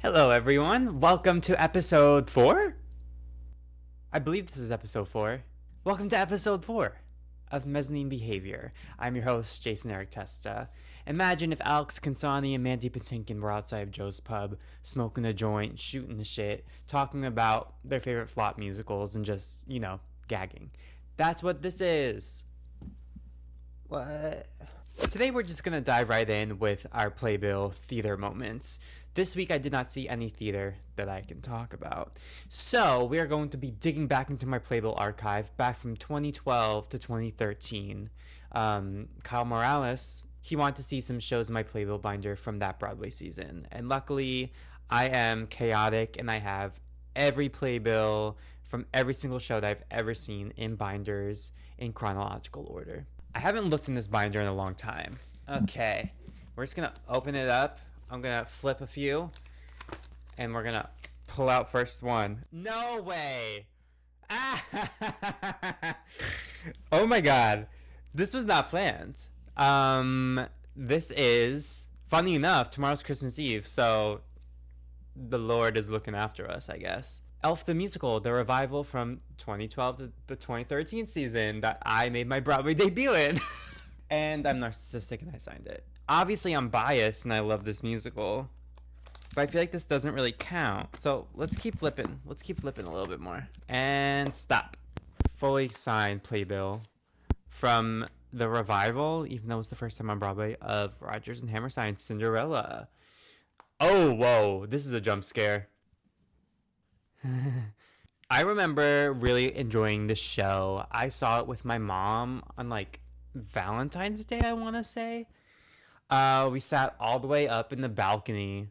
Hello, everyone. Welcome to episode 4? I believe this is episode 4. Welcome to episode 4 of Mezzanine Behavior. I'm your host, Jason Eric Testa. Imagine if Alex Consani and Mandy Patinkin were outside of Joe's pub, smoking a joint, shooting the shit, talking about their favorite flop musicals, and just, gagging. That's what this is. What? Today we're just gonna dive right in with our Playbill theater moments. This week I did not see any theater that I can talk about. So we are going to be digging back into my Playbill archive back from 2012 to 2013. Kyle Morales, he wanted to see some shows in my Playbill binder from that Broadway season. And luckily I am chaotic and I have every Playbill from every single show that I've ever seen in binders in chronological order. I haven't looked in this binder in a long time. Okay, we're just gonna open it up. I'm gonna flip a few, and we're gonna pull out first one. No way! Ah! Oh my god, this was not planned. This is, funny enough, tomorrow's Christmas Eve, so the Lord is looking after us, I guess. Elf the Musical, the revival from 2012 to the 2013 season that I made my Broadway debut in. And I'm narcissistic and I signed it. Obviously, I'm biased and I love this musical, but I feel like this doesn't really count. So let's keep flipping. Let's keep flipping a little bit more. And stop. Fully signed Playbill from the revival, even though it was the first time on Broadway, of Rodgers and Hammerstein's Cinderella. Oh, whoa. This is a jump scare. I remember really enjoying this show. I saw it with my mom on like Valentine's Day, I want to say. We sat all the way up in the balcony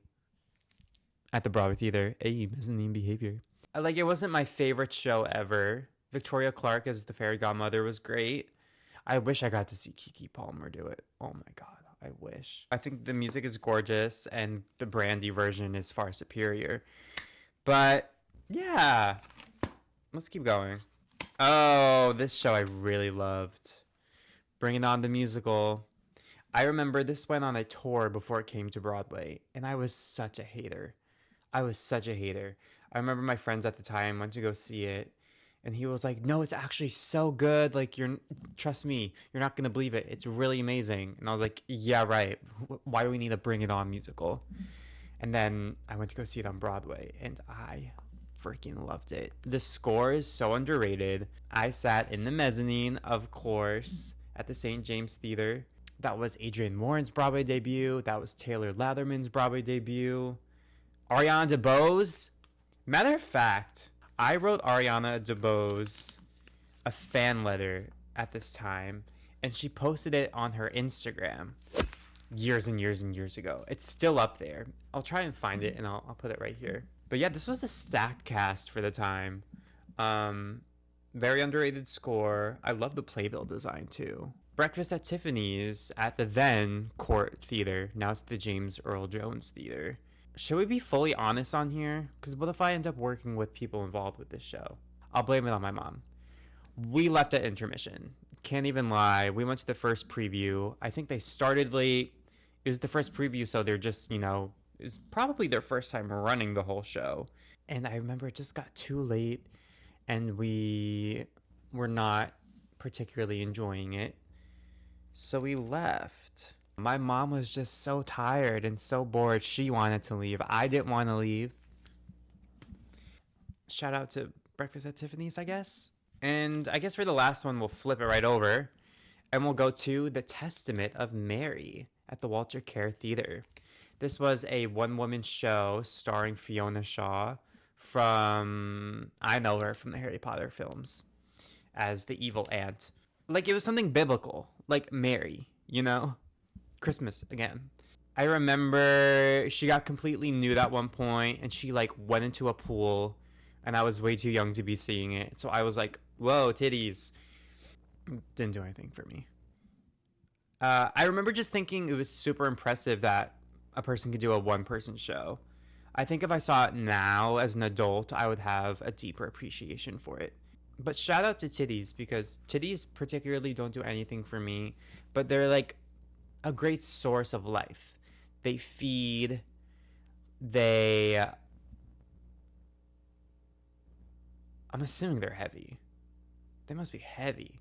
at the Broadway Theater. Hey, Mezzanine Behavior. Like, it wasn't my favorite show ever. Victoria Clark as the fairy godmother was great. I wish I got to see Keke Palmer do it. Oh my god, I wish. I think the music is gorgeous and the Brandy version is far superior. But yeah, let's keep going. Oh, this show I really loved. Bringing On the Musical. I remember this went on a tour before it came to Broadway, and I was such a hater. I remember my friends at the time went to go see it, and he was like, no, it's actually so good. Like, trust me, you're not going to believe it. It's really amazing. And I was like, yeah, right. Why do we need a Bring It On musical? And then I went to go see it on Broadway, and I freaking loved it. The score is so underrated. I sat in the mezzanine, of course, at the St. James Theater. That was Adrienne Warren's Broadway debut. That was Taylor Latherman's Broadway debut. Ariana DeBose. Matter of fact, I wrote Ariana DeBose a fan letter at this time, and she posted it on her Instagram years and years and years ago. It's still up there. I'll try and find it, and I'll put it right here. But yeah, this was a stacked cast for the time. Very underrated score. I love the playbill design too. Breakfast at Tiffany's at the then Court Theater. Now it's the James Earl Jones Theater. Should we be fully honest on here? Because what if I end up working with people involved with this show? I'll blame it on my mom. We left at intermission. Can't even lie. We went to the first preview. I think they started late. It was the first preview, so they're just, it was probably their first time running the whole show. And I remember it just got too late, and we were not particularly enjoying it. So we left. My mom was just so tired and so bored. She wanted to leave. I didn't want to leave. Shout out to Breakfast at Tiffany's, I guess. And I guess for the last one, we'll flip it right over. And we'll go to The Testament of Mary at the Walter Kerr Theater. This was a one-woman show starring Fiona Shaw I know her from the Harry Potter films as the evil aunt. Like, it was something biblical, like Mary, Christmas again. I remember she got completely nude at one point, and she went into a pool, and I was way too young to be seeing it. So I was like, whoa, titties. Didn't do anything for me. I remember just thinking it was super impressive that a person could do a one-person show. I think if I saw it now as an adult, I would have a deeper appreciation for it. But shout out to titties, because titties particularly don't do anything for me, but they're like a great source of life. They feed They, I'm assuming they're heavy. They must be heavy.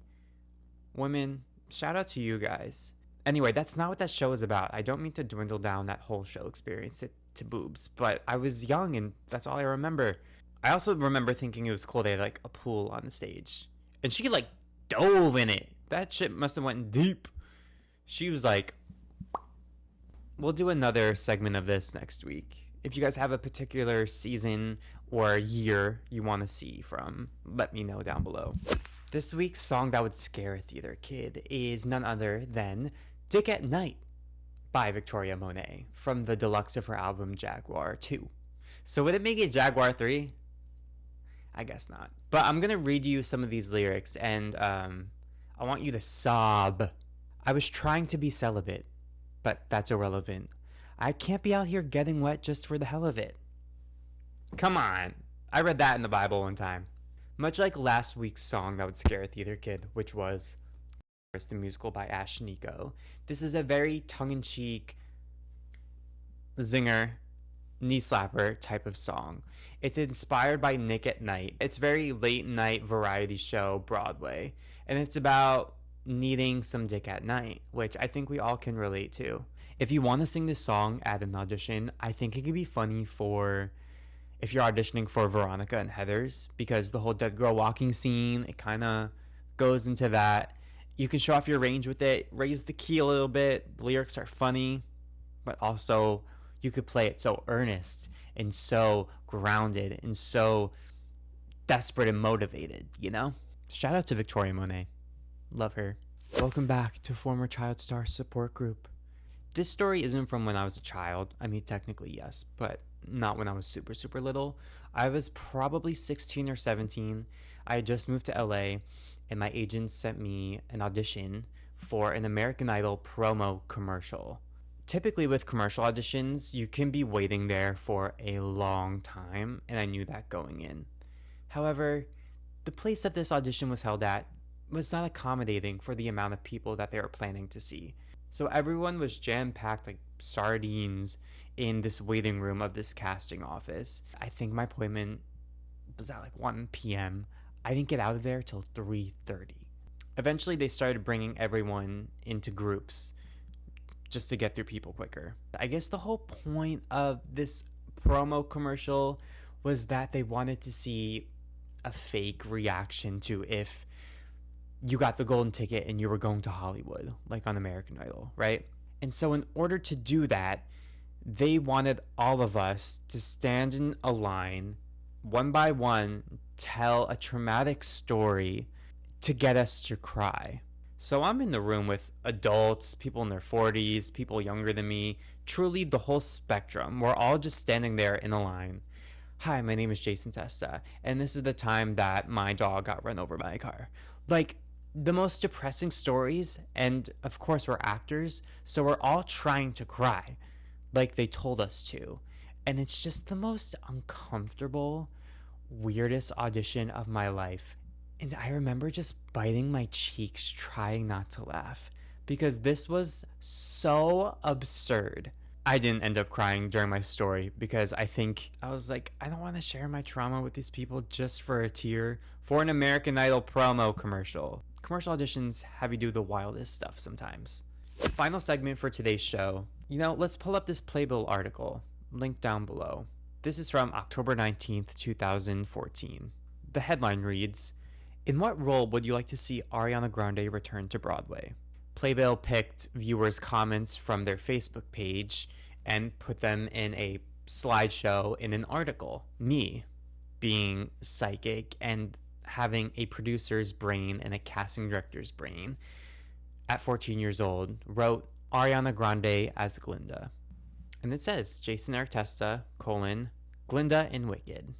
Women, shout out to you guys. Anyway, that's not what that show is about. I don't mean to dwindle down that whole show experience to boobs, but I was young and that's all I remember. I also remember thinking it was cool they had like a pool on the stage. And she like dove in it. That shit must have went deep. She was like, we'll do another segment of this next week. If you guys have a particular season or year you want to see from, let me know down below. This week's song that would scare a theater kid is none other than Dick at Night by Victoria Monet from the deluxe of her album Jaguar 2. So would it make it Jaguar 3? I guess not. But I'm going to read you some of these lyrics and I want you to sob. I was trying to be celibate, but that's irrelevant. I can't be out here getting wet just for the hell of it. Come on. I read that in the Bible one time. Much like last week's song that would scare a theater kid, which was the musical by Ash Nico, this is a very tongue-in-cheek, zinger, knee slapper type of song. It's inspired by Nick at Night. It's very late night variety show Broadway, and it's about needing some dick at night, which I think we all can relate to. If you want to sing this song at an audition, I think it could be funny for if you're auditioning for Veronica and Heathers, because the whole dead girl walking scene, it kind of goes into that. You can show off your range with it, raise the key a little bit. The lyrics are funny, but also you could play it so earnest and so grounded and so desperate and motivated, you know? Shout out to Victoria Monet. Love her. Welcome back to former child star support group. This story isn't from when I was a child. I mean, technically, yes, but not when I was super, super little. I was probably 16 or 17. I had just moved to LA, and my agent sent me an audition for an American Idol promo commercial. Typically with commercial auditions, you can be waiting there for a long time, and I knew that going in. However, the place that this audition was held at was not accommodating for the amount of people that they were planning to see. So everyone was jam-packed like sardines in this waiting room of this casting office. I think my appointment was at like 1 p.m. I didn't get out of there till 3:30. Eventually, they started bringing everyone into groups just to get through people quicker. I guess the whole point of this promo commercial was that they wanted to see a fake reaction to if you got the golden ticket and you were going to Hollywood, like on American Idol, right? And so in order to do that, they wanted all of us to stand in a line, one by one, tell a traumatic story to get us to cry. So I'm in the room with adults, people in their 40s, people younger than me, truly the whole spectrum. We're all just standing there in a line. Hi, my name is Jason Testa, and this is the time that my dog got run over by a car. Like, the most depressing stories, and of course we're actors, so we're all trying to cry, like they told us to. And it's just the most uncomfortable, weirdest audition of my life. And I remember just biting my cheeks, trying not to laugh, because this was so absurd. I didn't end up crying during my story because I think I was like, I don't want to share my trauma with these people just for a tear for an American Idol promo commercial. Commercial auditions have you do the wildest stuff sometimes. Final segment for today's show. Let's pull up this Playbill article, linked down below. This is from October 19th, 2014. The headline reads, "In what role would you like to see Ariana Grande return to Broadway?" Playbill picked viewers' comments from their Facebook page and put them in a slideshow in an article. Me, being psychic and having a producer's brain and a casting director's brain, at 14 years old, wrote Ariana Grande as Glinda. And it says, Jason Eric Testa, Glinda in Wicked.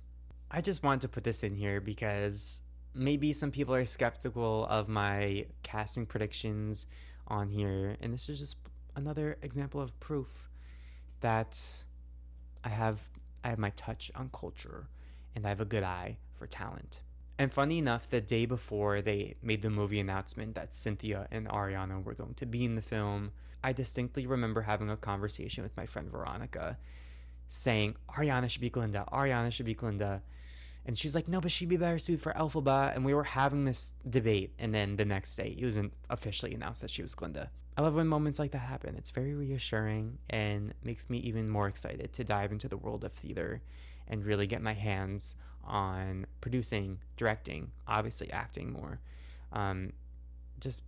I just wanted to put this in here because maybe some people are skeptical of my casting predictions on here, and this is just another example of proof that I have my touch on culture and I have a good eye for talent. And funny enough, the day before they made the movie announcement that Cynthia and Ariana were going to be in the film, I distinctly remember having a conversation with my friend Veronica, saying Ariana should be Glinda, Ariana should be Glinda. And she's like, no, but she'd be better suited for Elphaba. And we were having this debate. And then the next day, it was officially announced that she was Glinda. I love when moments like that happen. It's very reassuring and makes me even more excited to dive into the world of theater and really get my hands on producing, directing, obviously acting more. Just,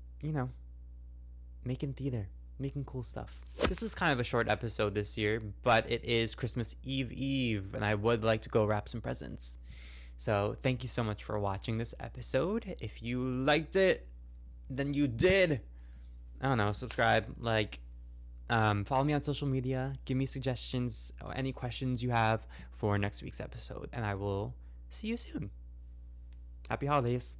making theater, making cool stuff. This was kind of a short episode this year, but it is Christmas Eve, and I would like to go wrap some presents. So thank you so much for watching this episode. If you liked it, then you did. I don't know, subscribe, follow me on social media, give me suggestions or any questions you have for next week's episode, and I will see you soon. Happy holidays.